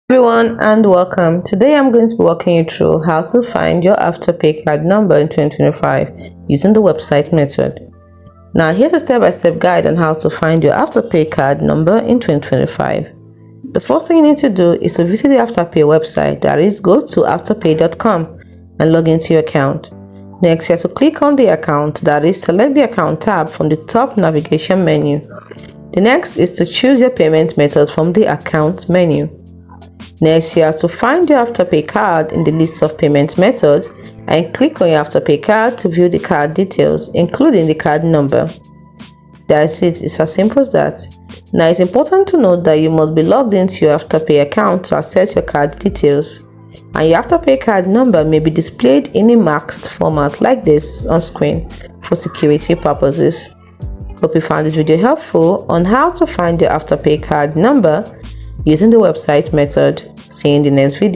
Everyone and welcome. Today I'm going to be walking you through how to find your Afterpay card number in 2025 using the website method. Now here's a step-by-step guide on how to find your Afterpay card number in 2025. The first thing you need to do is to visit the Afterpay website, that is, go to afterpay.com and log into your account. Next, you have to click on the account, that is, select the account tab from the top navigation menu. The next is to choose your payment method from the account menu. Next, you have to find your Afterpay card in the list of payment methods and click on your Afterpay card to view the card details, including the card number. That's it, it's as simple as that. Now, it's important to note that you must be logged into your Afterpay account to access your card details, and your Afterpay card number may be displayed in a masked format like this on screen for security purposes. Hope you found this video helpful on how to find your Afterpay card number using the website method. See you in the next video.